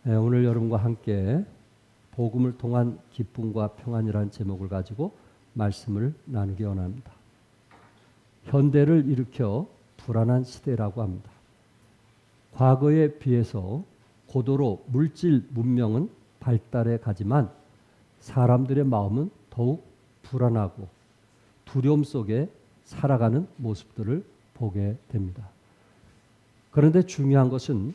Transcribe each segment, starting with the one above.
오늘 여러분과 함께 복음을 통한 기쁨과 평안이라는 제목을 가지고 말씀을 나누기 원합니다. 현대를 일으켜 불안한 시대라고 합니다. 과거에 비해서 고도로 물질 문명은 발달해 가지만 사람들의 마음은 더욱 불안하고 두려움 속에 살아가는 모습들을 보게 됩니다. 그런데 중요한 것은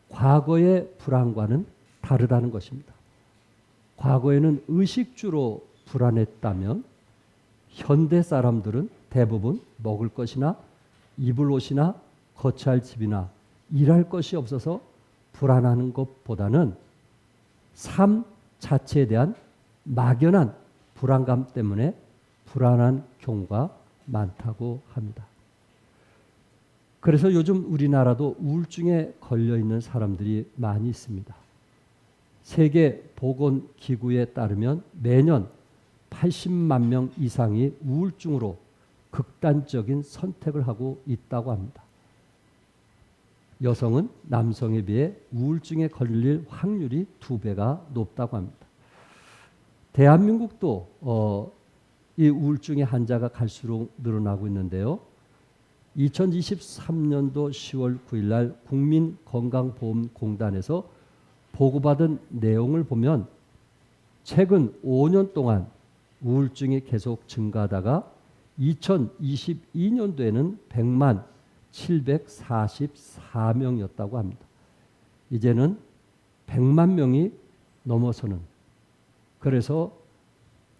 과거의 불안과는 다르다는 것입니다. 과거에는 의식주로 불안했다면 현대 사람들은 대부분 먹을 것이나 입을 옷이나 거처할 집이나 일할 것이 없어서 불안하는 것보다는 삶 자체에 대한 막연한 불안감 때문에 불안한 경우가 많다고 합니다. 그래서 요즘 우리나라도 우울증에 걸려 있는 사람들이 많이 있습니다. 세계보건기구에 따르면 매년 80만 명 이상이 우울증으로 극단적인 선택을 하고 있다고 합니다. 여성은 남성에 비해 우울증에 걸릴 확률이 2배가 높다고 합니다. 대한민국도 이 우울증의 환자가 갈수록 늘어나고 있는데요. 2023년도 10월 9일 날 국민건강보험공단에서 보고받은 내용을 보면 최근 5년 동안 우울증이 계속 증가하다가 2022년도에는 100만 744명이었다고 합니다. 이제는 100만 명이 넘어서는, 그래서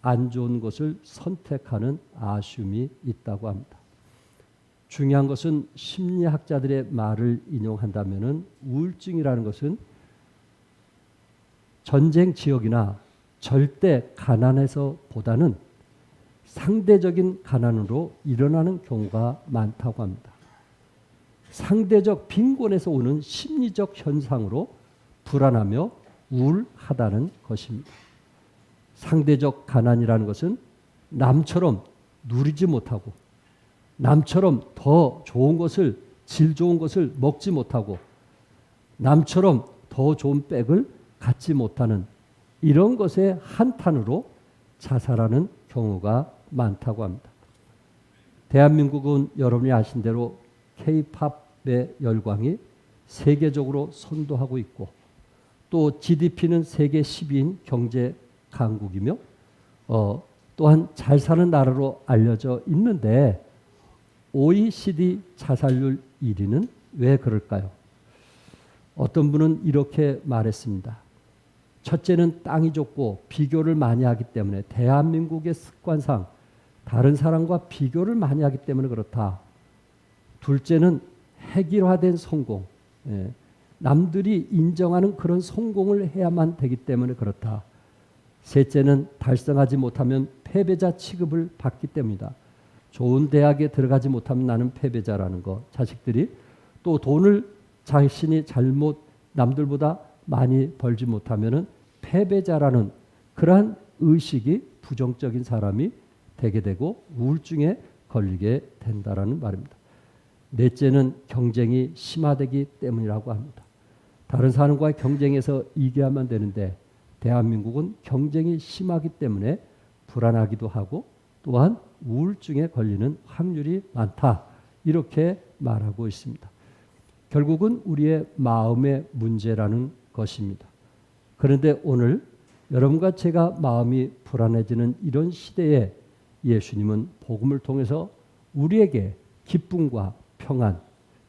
안 좋은 것을 선택하는 아쉬움이 있다고 합니다. 중요한 것은 심리학자들의 말을 인용한다면 우울증이라는 것은 전쟁 지역이나 절대 가난에서보다는 상대적인 가난으로 일어나는 경우가 많다고 합니다. 상대적 빈곤에서 오는 심리적 현상으로 불안하며 우울하다는 것입니다. 상대적 가난이라는 것은 남처럼 누리지 못하고 남처럼 더 좋은 것을, 질 좋은 것을 먹지 못하고 남처럼 더 좋은 백을 갖지 못하는 이런 것의 한탄으로 자살하는 경우가 많다고 합니다. 대한민국은 여러분이 아신 대로 K-팝의 열광이 세계적으로 선도하고 있고 또 GDP는 세계 10위인 경제 강국이며 또한 잘 사는 나라로 알려져 있는데 OECD 자살률 1위는 왜 그럴까요? 어떤 분은 이렇게 말했습니다. 첫째는 땅이 좁고 비교를 많이 하기 때문에, 대한민국의 습관상 다른 사람과 비교를 많이 하기 때문에 그렇다. 둘째는 획일화된 성공, 남들이 인정하는 그런 성공을 해야만 되기 때문에 그렇다. 셋째는 달성하지 못하면 패배자 취급을 받기 때문이다. 좋은 대학에 들어가지 못하면 나는 패배자라는 거. 자식들이 또 돈을 자신이 잘못 남들보다 많이 벌지 못하면은 패배자라는 그러한 의식이 부정적인 사람이 되게 되고 우울증에 걸리게 된다라는 말입니다. 넷째는 경쟁이 심화되기 때문이라고 합니다. 다른 사람과의 경쟁에서 이겨야만 되는데 대한민국은 경쟁이 심하기 때문에 불안하기도 하고 또한 우울증에 걸리는 확률이 많다. 이렇게 말하고 있습니다. 결국은 우리의 마음의 문제라는 것입니다. 그런데 오늘 여러분과 제가 마음이 불안해지는 이런 시대에 예수님은 복음을 통해서 우리에게 기쁨과 평안,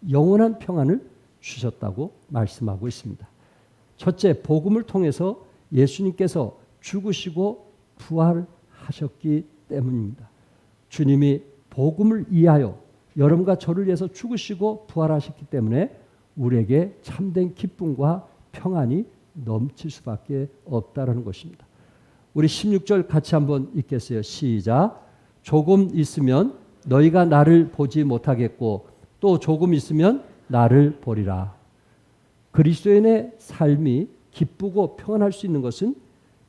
영원한 평안을 주셨다고 말씀하고 있습니다. 첫째, 복음을 통해서 예수님께서 죽으시고 부활하셨기 때문입니다. 주님이 복음을 이해하여 여러분과 저를 위해서 죽으시고 부활하셨기 때문에 우리에게 참된 기쁨과 평안이 넘칠 수밖에 없다라는 것입니다. 우리 16절 같이 한번 읽겠어요. 시작. 조금 있으면 너희가 나를 보지 못하겠고 또 조금 있으면 나를 보리라. 그리스도인의 삶이 기쁘고 평안할 수 있는 것은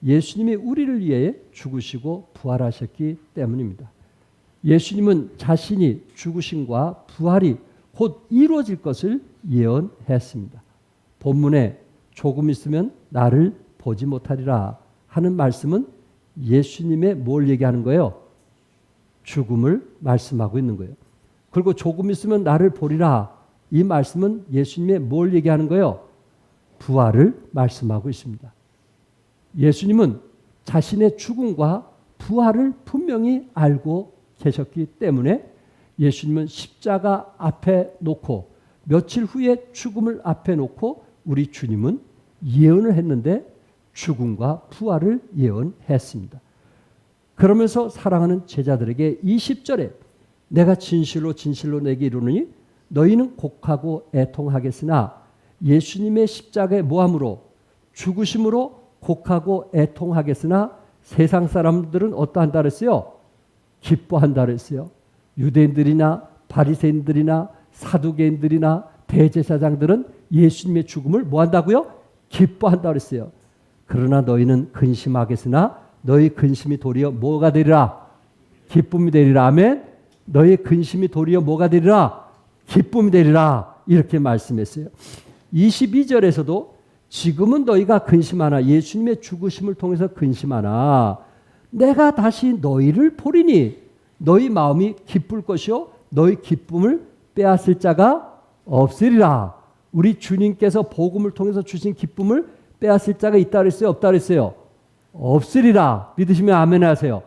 예수님이 우리를 위해 죽으시고 부활하셨기 때문입니다. 예수님은 자신이 죽으심과 부활이 곧 이루어질 것을 예언했습니다. 본문에 조금 있으면 나를 보지 못하리라 하는 말씀은 예수님의 뭘 얘기하는 거예요? 죽음을 말씀하고 있는 거예요. 그리고 조금 있으면 나를 보리라 이 말씀은 예수님의 뭘 얘기하는 거예요? 부활을 말씀하고 있습니다. 예수님은 자신의 죽음과 부활을 분명히 알고 계셨기 때문에 예수님은 십자가 앞에 놓고 며칠 후에 죽음을 앞에 놓고 우리 주님은 예언을 했는데 죽음과 부활을 예언했습니다. 그러면서 사랑하는 제자들에게 20절에 내가 진실로 진실로 내게 이르노니 너희는 곡하고 애통하겠으나 예수님의 십자가의 모함으로 죽으심으로 곡하고 애통하겠으나 세상 사람들은 어떠한다 그랬어요? 기뻐한다 그랬어요. 유대인들이나 바리새인들이나 사두개인들이나 대제사장들은 예수님의 죽음을 뭐 한다고요? 기뻐한다 그랬어요. 그러나 너희는 근심하겠으나 너희 근심이 도리어 뭐가 되리라? 기쁨이 되리라. 아멘. 너희 근심이 도리어 뭐가 되리라? 기쁨이 되리라. 이렇게 말씀했어요. 22절에서도 지금은 너희가 근심하나 예수님의 죽으심을 통해서 근심하나 내가 다시 너희를 보리니 너희 마음이 기쁠 것이요 너희 기쁨을 빼앗을 자가 없으리라. 우리 주님께서 복음을 통해서 주신 기쁨을 빼앗을 자가 있다 그랬어요? 없다 그랬어요? 없으리라. 믿으시면 아멘 하세요.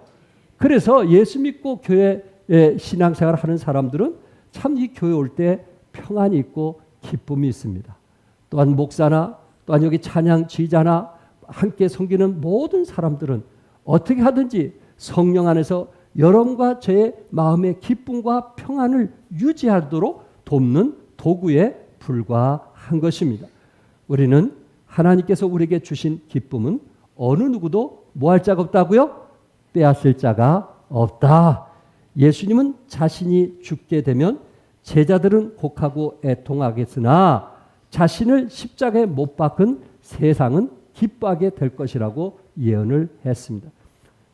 그래서 예수 믿고 교회에 신앙생활을 하는 사람들은 참 이 교회 올 때 평안이 있고 기쁨이 있습니다. 또한 목사나 또한 여기 찬양 지휘자나 함께 섬기는 모든 사람들은 어떻게 하든지 성령 안에서 여러분과 저의 마음의 기쁨과 평안을 유지하도록 돕는 도구에 불과한 것입니다. 우리는 하나님께서 우리에게 주신 기쁨은 어느 누구도 뭐 할 자가 없다고요? 빼앗을 자가 없다. 예수님은 자신이 죽게 되면 제자들은 곡하고 애통하겠으나 자신을 십자가에 못 박은 세상은 기뻐하게 될 것이라고 예언을 했습니다.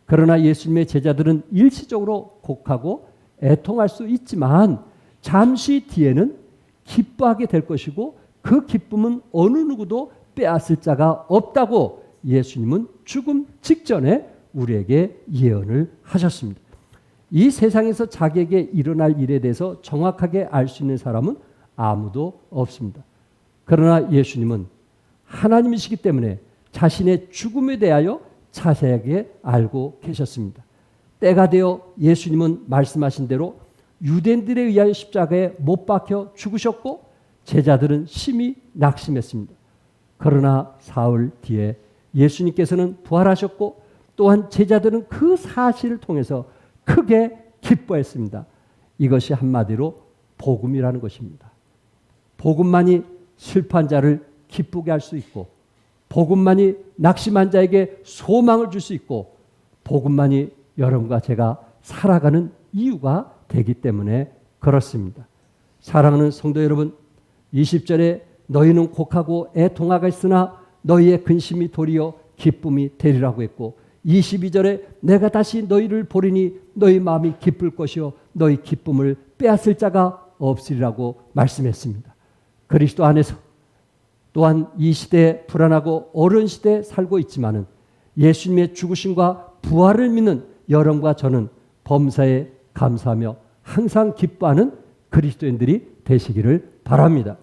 그러나 예수님의 제자들은 일시적으로 곡하고 애통할 수 있지만 잠시 뒤에는 기뻐하게 될 것이고 그 기쁨은 어느 누구도 빼앗을 자가 없다고 예수님은 죽음 직전에 우리에게 예언을 하셨습니다. 이 세상에서 자기에게 일어날 일에 대해서 정확하게 알 수 있는 사람은 아무도 없습니다. 그러나 예수님은 하나님이시기 때문에 자신의 죽음에 대하여 자세하게 알고 계셨습니다. 때가 되어 예수님은 말씀하신 대로 유대인들에 의하여 십자가에 못 박혀 죽으셨고 제자들은 심히 낙심했습니다. 그러나 사흘 뒤에 예수님께서는 부활하셨고 또한 제자들은 그 사실을 통해서 크게 기뻐했습니다. 이것이 한마디로 복음이라는 것입니다. 복음만이 슬퍼한 자를 기쁘게 할 수 있고 복음만이 낙심한 자에게 소망을 줄 수 있고 복음만이 여러분과 제가 살아가는 이유가 되기 때문에 그렇습니다. 사랑하는 성도 여러분, 20절에 너희는 곡하고 애통하겠으나 너희의 근심이 도리어 기쁨이 되리라고 했고 22절에 내가 다시 너희를 보리니 너희 마음이 기쁠 것이요 너희 기쁨을 빼앗을 자가 없으리라고 말씀했습니다. 그리스도 안에서 또한 이 시대에 불안하고 어려운 시대에 살고 있지만은 예수님의 죽으심과 부활을 믿는 여러분과 저는 범사에 감사하며 항상 기뻐하는 그리스도인들이 되시기를 바랍니다.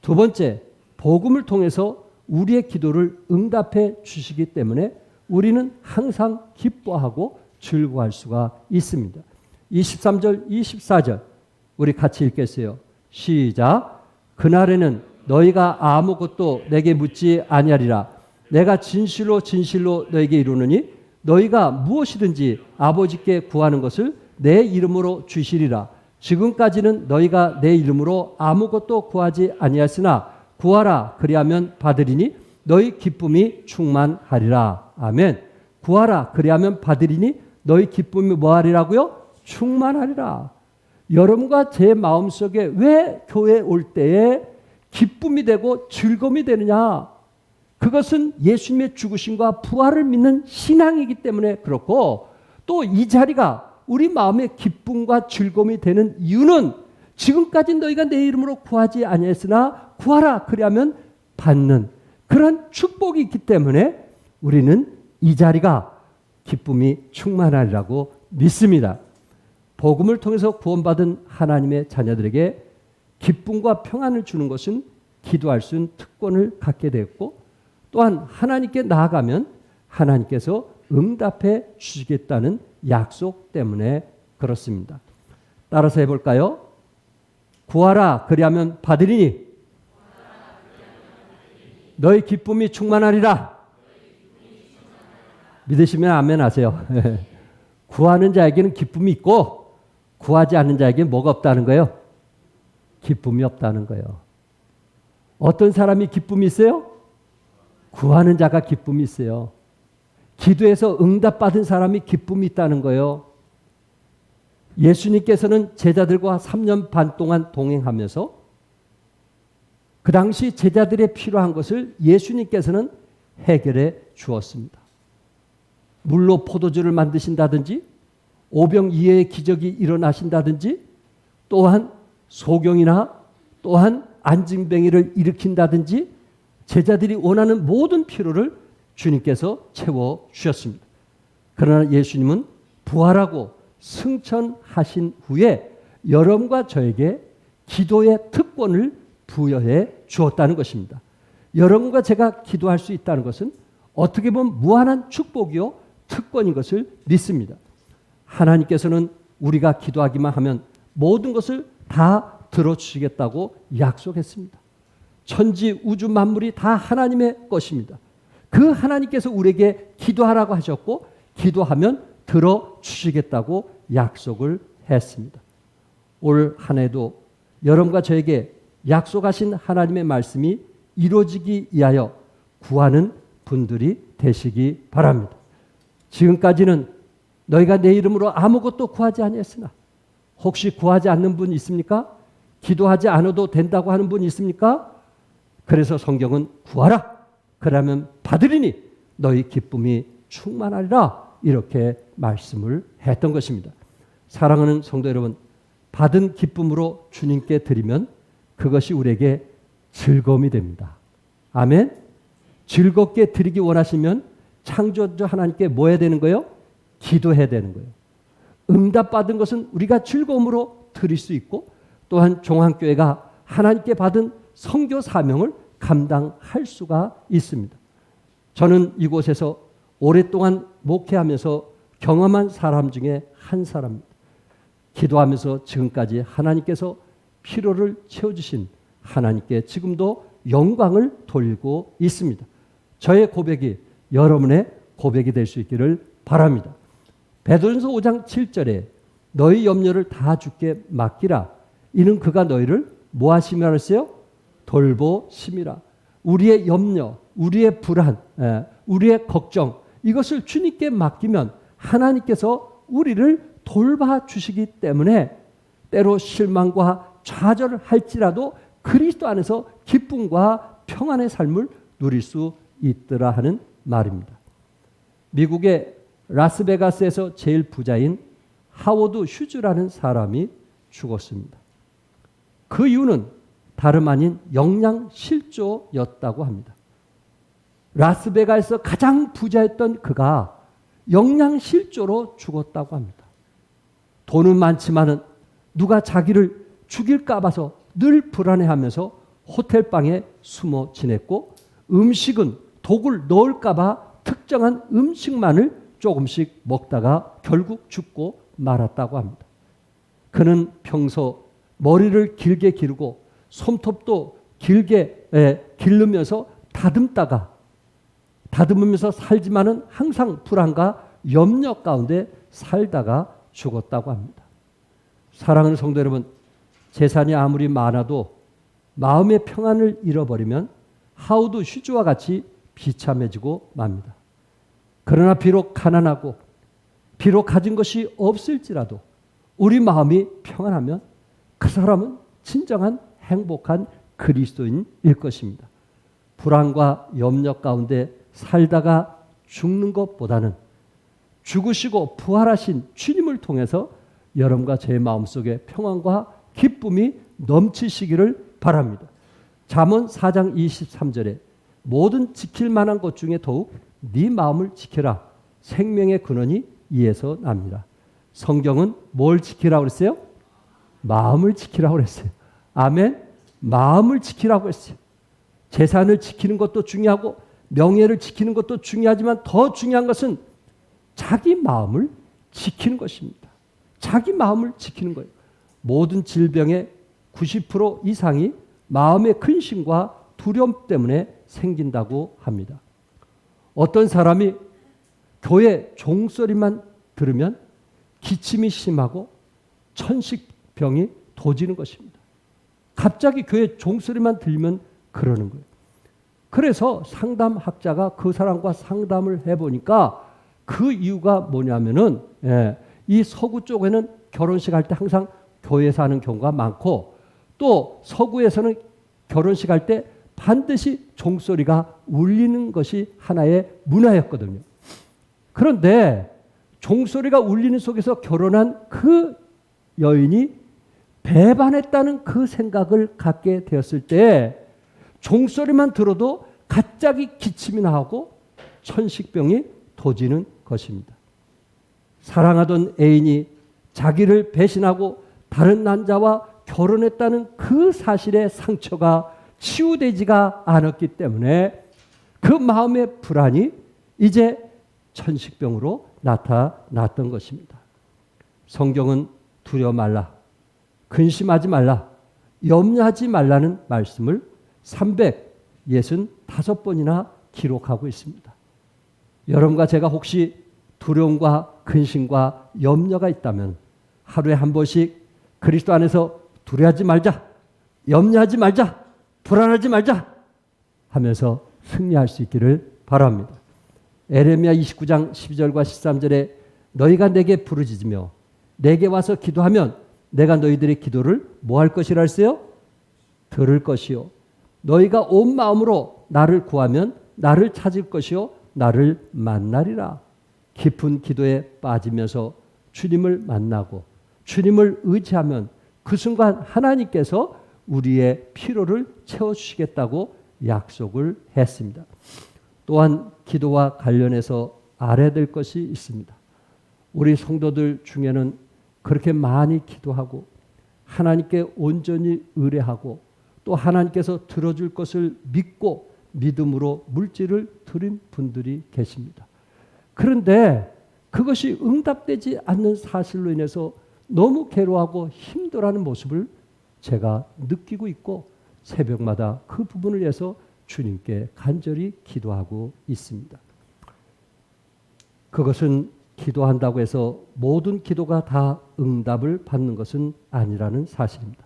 두 번째, 복음을 통해서 우리의 기도를 응답해 주시기 때문에 우리는 항상 기뻐하고 즐거워할 수가 있습니다. 23절, 24절 우리 같이 읽겠어요. 시작. 그날에는 너희가 아무것도 내게 묻지 아니하리라. 내가 진실로 진실로 너에게 이르노니 너희가 무엇이든지 아버지께 구하는 것을 내 이름으로 주시리라. 지금까지는 너희가 내 이름으로 아무것도 구하지 아니하였으나 구하라 그리하면 받으리니 너희 기쁨이 충만하리라. 아멘. 구하라 그리하면 받으리니 너희 기쁨이 뭐하리라고요? 충만하리라. 여러분과 제 마음속에 왜 교회 올 때에 기쁨이 되고 즐거움이 되느냐? 그것은 예수님의 죽으심과 부활을 믿는 신앙이기 때문에 그렇고 또 이 자리가 우리 마음의 기쁨과 즐거움이 되는 이유는 지금까지 너희가 내 이름으로 구하지 아니했으나 구하라 그리하면 받는 그런 축복이 있기 때문에 우리는 이 자리가 기쁨이 충만하리라고 믿습니다. 복음을 통해서 구원받은 하나님의 자녀들에게 기쁨과 평안을 주는 것은 기도할 수 있는 특권을 갖게 되었고, 또한 하나님께 나아가면 하나님께서 응답해 주시겠다는 약속 때문에 그렇습니다. 따라서 해볼까요? 구하라 그리하면 받으리니 너희 기쁨이 충만하리라. 믿으시면 아멘 하세요. 구하는 자에게는 기쁨이 있고 구하지 않는 자에게는 뭐가 없다는 거예요? 기쁨이 없다는 거예요. 어떤 사람이 기쁨이 있어요? 구하는 자가 기쁨이 있어요. 기도해서 응답받은 사람이 기쁨이 있다는 거예요. 예수님께서는 제자들과 3년 반 동안 동행하면서 그 당시 제자들의 필요한 것을 예수님께서는 해결해 주었습니다. 물로 포도주를 만드신다든지 오병이어의 기적이 일어나신다든지 또한 소경이나 또한 안진뱅이를 일으킨다든지 제자들이 원하는 모든 필요를 주님께서 채워주셨습니다. 그러나 예수님은 부활하고 승천하신 후에 여러분과 저에게 기도의 특권을 부여해 주었다는 것입니다. 여러분과 제가 기도할 수 있다는 것은 어떻게 보면 무한한 축복이요 특권인 것을 믿습니다. 하나님께서는 우리가 기도하기만 하면 모든 것을 다 들어주시겠다고 약속했습니다. 천지 우주 만물이 다 하나님의 것입니다. 그 하나님께서 우리에게 기도하라고 하셨고 기도하면 들어주시겠다고 약속을 했습니다. 올 한 해도 여러분과 저에게 약속하신 하나님의 말씀이 이루어지기 위하여 구하는 분들이 되시기 바랍니다. 지금까지는 너희가 내 이름으로 아무것도 구하지 아니했으나 혹시 구하지 않는 분 있습니까? 기도하지 않아도 된다고 하는 분 있습니까? 그래서 성경은 구하라 그러면 받으리니 너희 기쁨이 충만하리라 이렇게 말씀을 했던 것입니다. 사랑하는 성도 여러분, 받은 기쁨으로 주님께 드리면 그것이 우리에게 즐거움이 됩니다. 아멘. 즐겁게 드리기 원하시면 창조주 하나님께 뭐 해야 되는 거예요? 기도해야 되는 거예요. 응답받은 것은 우리가 즐거움으로 드릴 수 있고 또한 종합교회가 하나님께 받은 선교 사명을 감당할 수가 있습니다. 저는 이곳에서 오랫동안 목회하면서 경험한 사람 중에 한 사람입니다. 기도하면서 지금까지 하나님께서 필요를 채워주신 하나님께 지금도 영광을 돌리고 있습니다. 저의 고백이 여러분의 고백이 될 수 있기를 바랍니다. 베드로전서 5장 7절에 너희 염려를 다 주께 맡기라. 이는 그가 너희를 뭐 하심이라 했어요? 돌보심이라. 우리의 염려, 우리의 불안, 우리의 걱정 이것을 주님께 맡기면 하나님께서 우리를 돌봐주시기 때문에 때로 실망과 좌절을 할지라도 그리스도 안에서 기쁨과 평안의 삶을 누릴 수 있더라 하는 말입니다. 미국의 라스베가스에서 제일 부자인 하워드 휴즈라는 사람이 죽었습니다. 그 이유는 다름 아닌 영양실조였다고 합니다. 라스베가스에서 가장 부자였던 그가 영양실조로 죽었다고 합니다. 돈은 많지만은 누가 자기를 죽일까 봐서 늘 불안해하면서 호텔방에 숨어 지냈고 음식은 독을 넣을까 봐 특정한 음식만을 조금씩 먹다가 결국 죽고 말았다고 합니다. 그는 평소 머리를 길게 기르고 손톱도 길게 기르면서 다듬으면서 살지만은 항상 불안과 염려 가운데 살다가 죽었다고 합니다. 사랑하는 성도 여러분, 재산이 아무리 많아도 마음의 평안을 잃어버리면 하우드 휴즈와 같이 비참해지고 맙니다. 그러나 비록 가난하고 비록 가진 것이 없을지라도 우리 마음이 평안하면 그 사람은 진정한 행복한 그리스도인일 것입니다. 불안과 염려 가운데 살다가 죽는 것보다는 죽으시고 부활하신 주님을 통해서 여러분과 제 마음속에 평안과 기쁨이 넘치시기를 바랍니다. 잠언 4장 23절에 모든 지킬 만한 것 중에 더욱 네 마음을 지켜라. 생명의 근원이 이에서 납니다. 성경은 뭘 지키라고 그랬어요? 마음을 지키라고 그랬어요. 아멘. 마음을 지키라고 했어요. 재산을 지키는 것도 중요하고 명예를 지키는 것도 중요하지만 더 중요한 것은 자기 마음을 지키는 것입니다. 자기 마음을 지키는 거예요. 모든 질병의 90% 이상이 마음의 근심과 두려움 때문에 생긴다고 합니다. 어떤 사람이 교회 종소리만 들으면 기침이 심하고 천식병이 도지는 것입니다. 갑자기 교회 종소리만 들리면 그러는 거예요. 그래서 상담학자가 그 사람과 상담을 해보니까 그 이유가 뭐냐면은 이 서구 쪽에는 결혼식 할 때 항상 교회에서 하는 경우가 많고 또 서구에서는 결혼식 할 때 반드시 종소리가 울리는 것이 하나의 문화였거든요. 그런데 종소리가 울리는 속에서 결혼한 그 여인이 배반했다는 그 생각을 갖게 되었을 때 종소리만 들어도 갑자기 기침이 나고 천식병이 도지는 것입니다. 사랑하던 애인이 자기를 배신하고 다른 남자와 결혼했다는 그 사실의 상처가 치유되지가 않았기 때문에 그 마음의 불안이 이제 천식병으로 나타났던 것입니다. 성경은 두려워 말라, 근심하지 말라, 염려하지 말라는 말씀을 365번이나 기록하고 있습니다. 여러분과 제가 혹시 두려움과 근심과 염려가 있다면 하루에 한 번씩 그리스도 안에서 두려워하지 말자, 염려하지 말자, 불안하지 말자 하면서 승리할 수 있기를 바랍니다. 에레미야 29장 12절과 13절에 너희가 내게 부르짖으며 내게 와서 기도하면 내가 너희들의 기도를 뭐 할 것이라 했어요? 들을 것이요. 너희가 온 마음으로 나를 구하면 나를 찾을 것이요 나를 만나리라. 깊은 기도에 빠지면서 주님을 만나고 주님을 의지하면 그 순간 하나님께서 우리의 필요를 채워주시겠다고 약속을 했습니다. 또한 기도와 관련해서 알아야 될 것이 있습니다. 우리 성도들 중에는 그렇게 많이 기도하고 하나님께 온전히 의뢰하고 또 하나님께서 들어줄 것을 믿고 믿음으로 물질을 드린 분들이 계십니다. 그런데 그것이 응답되지 않는 사실로 인해서 너무 괴로워하고 힘들어하는 모습을 제가 느끼고 있고 새벽마다 그 부분을 위해서 주님께 간절히 기도하고 있습니다. 그것은 기도한다고 해서 모든 기도가 다 응답을 받는 것은 아니라는 사실입니다.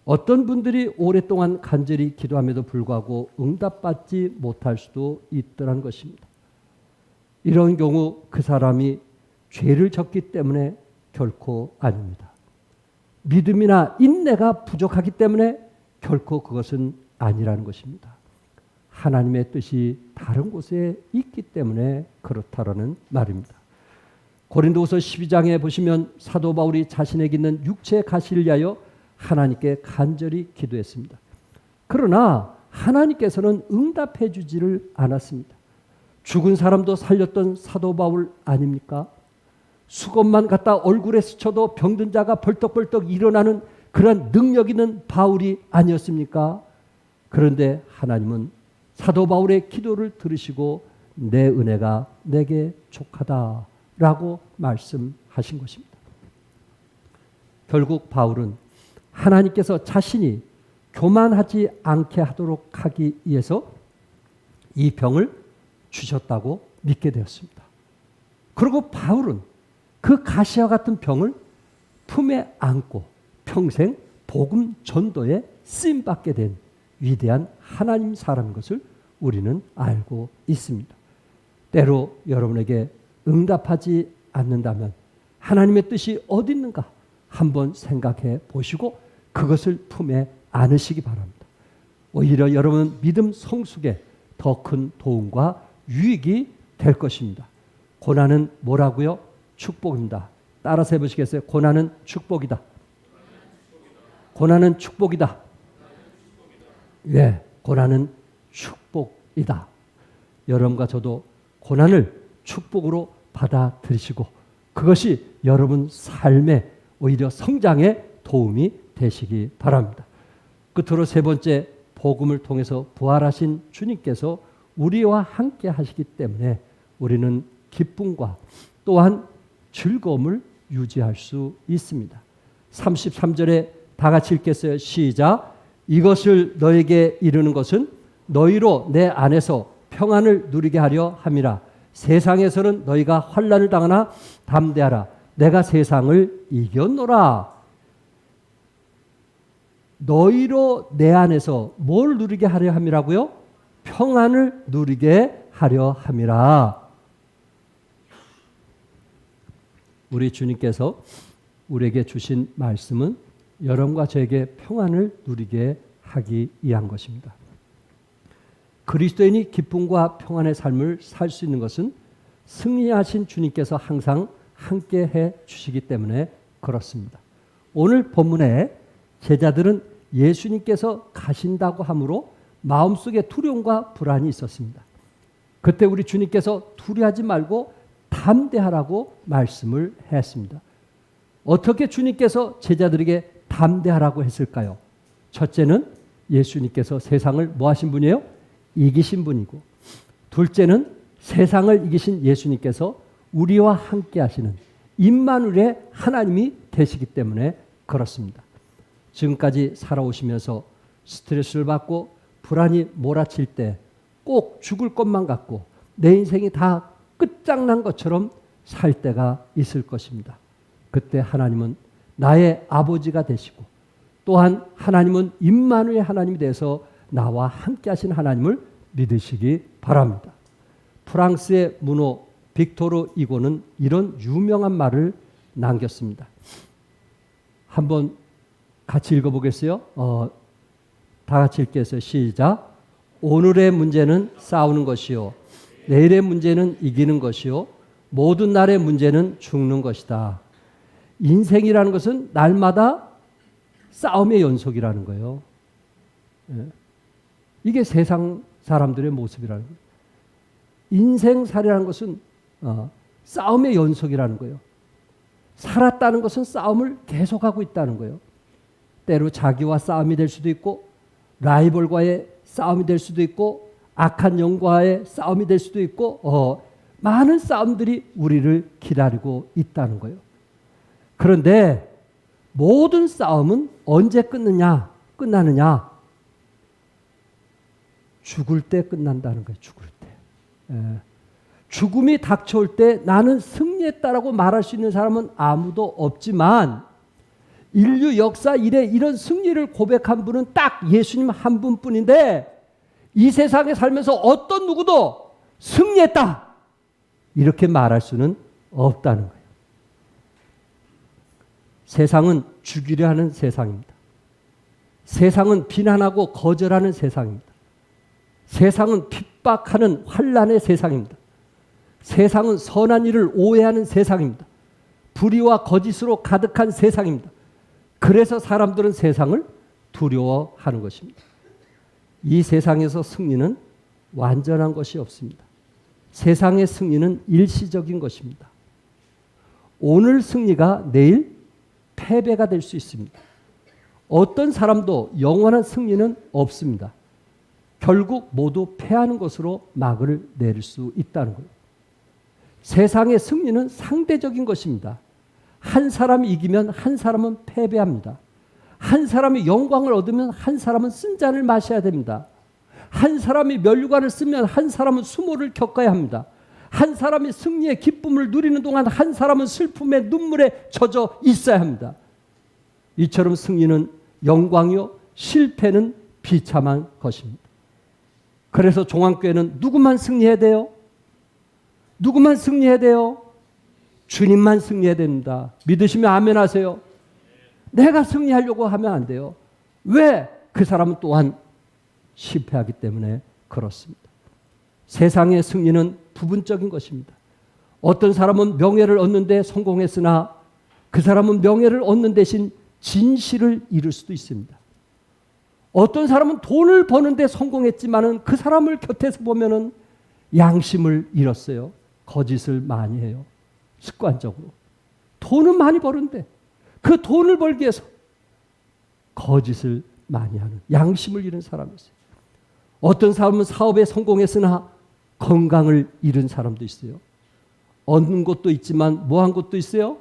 어떤 분들이 오랫동안 간절히 기도함에도 불구하고 응답받지 못할 수도 있더란 것입니다. 이런 경우 그 사람이 죄를 졌기 때문에 결코 아닙니다. 믿음이나 인내가 부족하기 때문에 결코 그것은 아니라는 것입니다. 하나님의 뜻이 다른 곳에 있기 때문에 그렇다라는 말입니다. 고린도후서 12장에 보시면 사도 바울이 자신에게 있는 육체의 가시를 위하여 하나님께 간절히 기도했습니다. 그러나 하나님께서는 응답해 주지를 않았습니다. 죽은 사람도 살렸던 사도 바울 아닙니까? 수건만 갖다 얼굴에 스쳐도 병든 자가 벌떡벌떡 일어나는 그런 능력 있는 바울이 아니었습니까? 그런데 하나님은 사도 바울의 기도를 들으시고 내 은혜가 내게 족하다라고 말씀하신 것입니다. 결국 바울은 하나님께서 자신이 교만하지 않게 하도록 하기 위해서 이 병을 주셨다고 믿게 되었습니다. 그리고 바울은 그 가시와 같은 병을 품에 안고 평생 복음 전도에 쓰임받게 된 위대한 하나님 사람인 것을 우리는 알고 있습니다. 때로 여러분에게 응답하지 않는다면 하나님의 뜻이 어디 있는가 한번 생각해 보시고 그것을 품에 안으시기 바랍니다. 오히려 여러분 믿음 성숙에 더 큰 도움과 유익이 될 것입니다. 고난은 뭐라고요? 축복입니다. 따라서 해보시겠어요? 고난은 축복이다. 고난은 축복이다. 예, 고난은 축복이다. 여러분과 저도 고난을 축복으로 받아들이시고 그것이 여러분 삶의 오히려 성장에 도움이 되시기 바랍니다. 끝으로 세 번째, 복음을 통해서 부활하신 주님께서 우리와 함께 하시기 때문에 우리는 기쁨과 또한 즐거움을 유지할 수 있습니다. 33절에 다 같이 읽겠어요. 시작. 이것을 너에게 이르는 것은 너희로 내 안에서 평안을 누리게 하려 함이라. 세상에서는 너희가 환난을 당하나 담대하라. 내가 세상을 이겼노라. 너희로 내 안에서 뭘 누리게 하려 함이라고요? 평안을 누리게 하려 함이라. 우리 주님께서 우리에게 주신 말씀은 여러분과 저에게 평안을 누리게 하기 위한 것입니다. 그리스도인이 기쁨과 평안의 삶을 살 수 있는 것은 승리하신 주님께서 항상 함께 해 주시기 때문에 그렇습니다. 오늘 본문에 제자들은 예수님께서 가신다고 하므로 마음속에 두려움과 불안이 있었습니다. 그때 우리 주님께서 두려워하지 말고 담대하라고 말씀을 했습니다. 어떻게 주님께서 제자들에게 담대하라고 했을까요? 첫째는 예수님께서 세상을 뭐 하신 분이에요? 이기신 분이고, 둘째는 세상을 이기신 예수님께서 우리와 함께 하시는 임마누엘의 하나님이 되시기 때문에 그렇습니다. 지금까지 살아오시면서 스트레스를 받고 불안이 몰아칠 때 꼭 죽을 것만 같고 내 인생이 다 끝장난 것처럼 살 때가 있을 것입니다. 그때 하나님은 나의 아버지가 되시고 또한 하나님은 임마누엘 하나님이 되어서 나와 함께 하신 하나님을 믿으시기 바랍니다. 프랑스의 문호 빅토르 이고는 이런 유명한 말을 남겼습니다. 한번 같이 읽어보겠어요? 다 같이 읽겠어요. 시작. 오늘의 문제는 싸우는 것이요, 내일의 문제는 이기는 것이요, 모든 날의 문제는 죽는 것이다. 인생이라는 것은 날마다 싸움의 연속이라는 거예요. 이게 세상 사람들의 모습이라는 거예요. 인생살이라는 것은 싸움의 연속이라는 거예요. 살았다는 것은 싸움을 계속하고 있다는 거예요. 때로 자기와 싸움이 될 수도 있고 라이벌과의 싸움이 될 수도 있고 악한 영과의 싸움이 될 수도 있고 많은 싸움들이 우리를 기다리고 있다는 거예요. 그런데 모든 싸움은 언제 끝나느냐? 죽을 때 끝난다는 거예요. 죽을 때. 죽음이 닥쳐올 때 나는 승리했다라고 말할 수 있는 사람은 아무도 없지만 인류 역사 이래 이런 승리를 고백한 분은 딱 예수님 한 분뿐인데 이 세상에 살면서 어떤 누구도 승리했다 이렇게 말할 수는 없다는 거예요. 세상은 죽이려 하는 세상입니다. 세상은 비난하고 거절하는 세상입니다. 세상은 핍박하는 환난의 세상입니다. 세상은 선한 일을 오해하는 세상입니다. 불의와 거짓으로 가득한 세상입니다. 그래서 사람들은 세상을 두려워하는 것입니다. 이 세상에서 승리는 완전한 것이 없습니다. 세상의 승리는 일시적인 것입니다. 오늘 승리가 내일 패배가 될 수 있습니다. 어떤 사람도 영원한 승리는 없습니다. 결국 모두 패하는 것으로 막을 내릴 수 있다는 거예요. 세상의 승리는 상대적인 것입니다. 한 사람이 이기면 한 사람은 패배합니다. 한 사람이 영광을 얻으면 한 사람은 쓴 잔을 마셔야 됩니다. 한 사람이 면류관을 쓰면 한 사람은 수모를 겪어야 합니다. 한 사람이 승리의 기쁨을 누리는 동안 한 사람은 슬픔의 눈물에 젖어 있어야 합니다. 이처럼 승리는 영광이요 실패는 비참한 것입니다. 그래서 종안교회는 누구만 승리해야 돼요? 누구만 승리해야 돼요? 주님만 승리해야 됩니다. 믿으시면 아멘 하세요. 내가 승리하려고 하면 안 돼요. 왜? 그 사람은 또한 실패하기 때문에 그렇습니다. 세상의 승리는 부분적인 것입니다. 어떤 사람은 명예를 얻는 데 성공했으나 그 사람은 명예를 얻는 대신 진실을 잃을 수도 있습니다. 어떤 사람은 돈을 버는데 성공했지만은 그 사람을 곁에서 보면은 양심을 잃었어요. 거짓을 많이 해요. 습관적으로. 돈은 많이 버는데 그 돈을 벌기 위해서 거짓을 많이 하는, 양심을 잃은 사람이 있어요. 어떤 사람은 사업에 성공했으나 건강을 잃은 사람도 있어요. 얻는 것도 있지만 뭐 한 것도 있어요?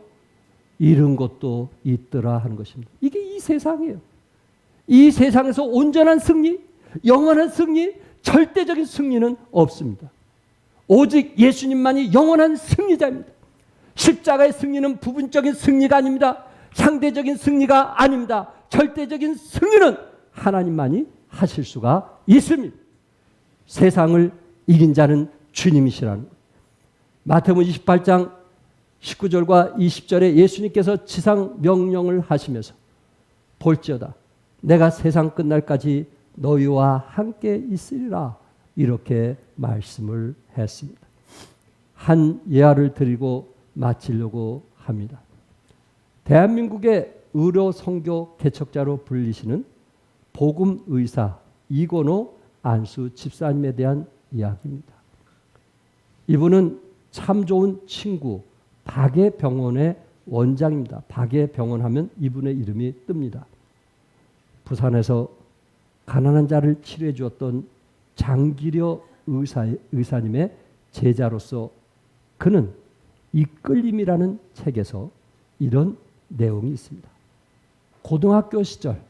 잃은 것도 있더라 하는 것입니다. 이게 이 세상이에요. 이 세상에서 온전한 승리, 영원한 승리, 절대적인 승리는 없습니다. 오직 예수님만이 영원한 승리자입니다. 십자가의 승리는 부분적인 승리가 아닙니다. 상대적인 승리가 아닙니다. 절대적인 승리는 하나님만이 하실 수가 있습니다. 세상을 이긴 자는 주님이시라는 것. 마태복음 28장 19절과 20절에 예수님께서 지상 명령을 하시면서 볼지어다 내가 세상 끝날까지 너희와 함께 있으리라 이렇게 말씀을 했습니다. 한 예화를 드리고 마치려고 합니다. 대한민국의 의료 선교 개척자로 불리시는 복음 의사 이건호 안수 집사님에 대한 이야기입니다. 이분은 참 좋은 친구 박예병원의 원장입니다. 박예병원 하면 이분의 이름이 뜹니다. 부산에서 가난한 자를 치료해 주었던 장기려 의사님의 제자로서 그는 이끌림이라는 책에서 이런 내용이 있습니다. 고등학교 시절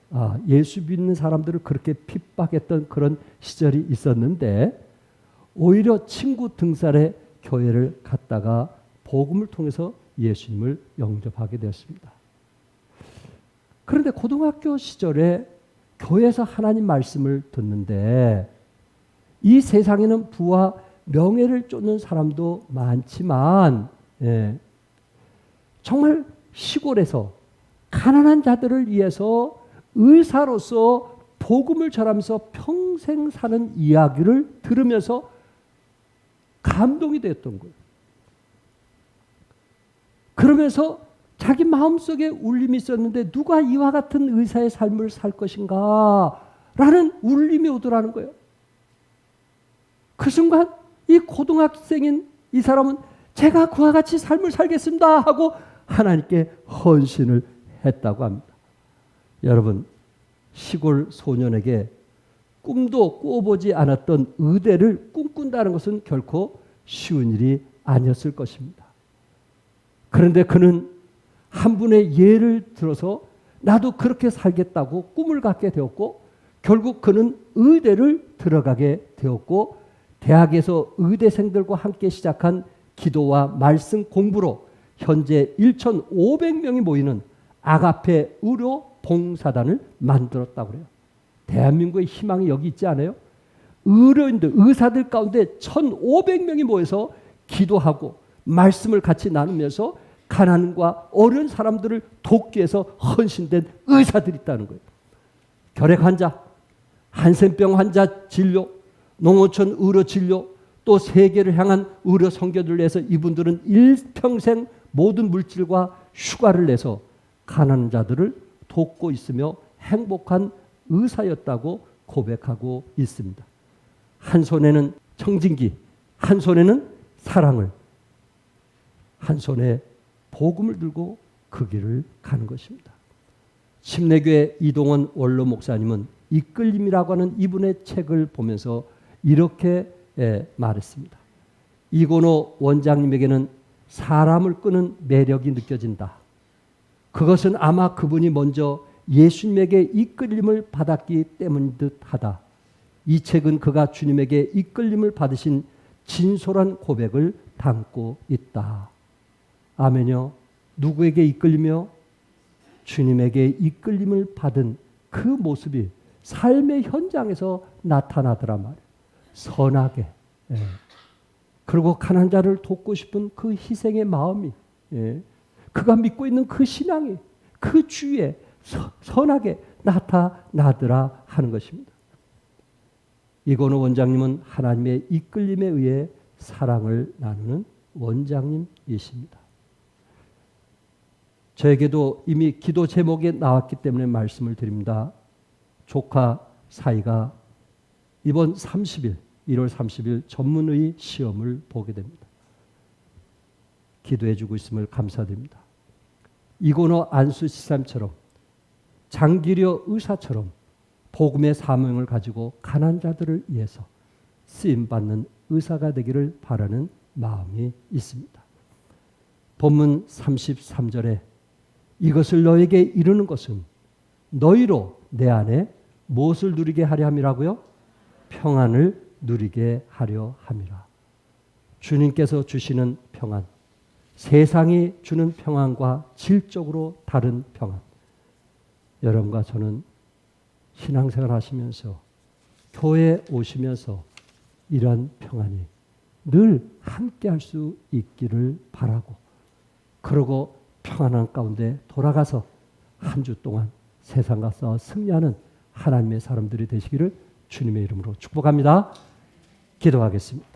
예수 믿는 사람들을 그렇게 핍박했던 그런 시절이 있었는데 오히려 친구 등살에 교회를 갔다가 복음을 통해서 예수님을 영접하게 되었습니다. 그런데 고등학교 시절에 교회에서 하나님 말씀을 듣는데 이 세상에는 부와 명예를 쫓는 사람도 많지만 정말 시골에서 가난한 자들을 위해서 의사로서 복음을 전하면서 평생 사는 이야기를 들으면서 감동이 되었던 거예요. 그러면서 자기 마음속에 울림이 있었는데 누가 이와 같은 의사의 삶을 살 것인가 라는 울림이 오더라는 거예요. 그 순간 이 고등학생인 이 사람은 제가 그와 같이 삶을 살겠습니다 하고 하나님께 헌신을 했다고 합니다. 여러분, 시골 소년에게 꿈도 꿔보지 않았던 의대를 꿈꾼다는 것은 결코 쉬운 일이 아니었을 것입니다. 그런데 그는 한 분의 예를 들어서 나도 그렇게 살겠다고 꿈을 갖게 되었고 결국 그는 의대를 들어가게 되었고 대학에서 의대생들과 함께 시작한 기도와 말씀 공부로 현재 1,500명이 모이는 아가페 의료 봉사단을 만들었다고 그래요. 대한민국의 희망이 여기 있지 않아요? 의료인들, 의사들 가운데 1,500명이 모여서 기도하고 말씀을 같이 나누면서 가난과 어려운 사람들을 돕기 위해서 헌신된 의사들이 있다는 거예요. 결핵 환자, 한센병 환자 진료, 농어촌 의료 진료, 또 세계를 향한 의료 선교들을 위해서 이분들은 일평생 모든 물질과 휴가를 내서 가난한 자들을 돕고 있으며 행복한 의사였다고 고백하고 있습니다. 한 손에는 청진기, 한 손에는 사랑을, 한 손에 복음을 들고 그 길을 가는 것입니다. 침례교회 이동원 원로 목사님은 이끌림이라고 하는 이분의 책을 보면서 이렇게 말했습니다. 이건호 원장님에게는 사람을 끄는 매력이 느껴진다. 그것은 아마 그분이 먼저 예수님에게 이끌림을 받았기 때문인 듯하다. 이 책은 그가 주님에게 이끌림을 받으신 진솔한 고백을 담고 있다. 아멘요. 누구에게 이끌리며? 주님에게 이끌림을 받은 그 모습이 삶의 현장에서 나타나더라 말이에요. 선하게. 그리고 가난한 자를 돕고 싶은 그 희생의 마음이, 그가 믿고 있는 그 신앙이 그 주위에 선하게 나타나더라 하는 것입니다. 이건호 원장님은 하나님의 이끌림에 의해 사랑을 나누는 원장님이십니다. 저에게도 이미 기도 제목에 나왔기 때문에 말씀을 드립니다. 조카 사이가 이번 30일, 1월 30일 전문의 시험을 보게 됩니다. 기도해 주고 있음을 감사드립니다. 이건호 안수지사님처럼 장기려 의사처럼 복음의 사명을 가지고 가난한 자들을 위해서 쓰임받는 의사가 되기를 바라는 마음이 있습니다. 본문 33절에 이것을 너에게 이르는 것은 너희로 내 안에 무엇을 누리게 하려 함이라고요? 평안을 누리게 하려 함이라. 주님께서 주시는 평안, 세상이 주는 평안과 질적으로 다른 평안. 여러분과 저는 신앙생활 하시면서 교회에 오시면서 이러한 평안이 늘 함께 할 수 있기를 바라고, 그러고 평안한 가운데 돌아가서 한 주 동안 세상과 싸워 승리하는 하나님의 사람들이 되시기를 주님의 이름으로 축복합니다. 기도하겠습니다.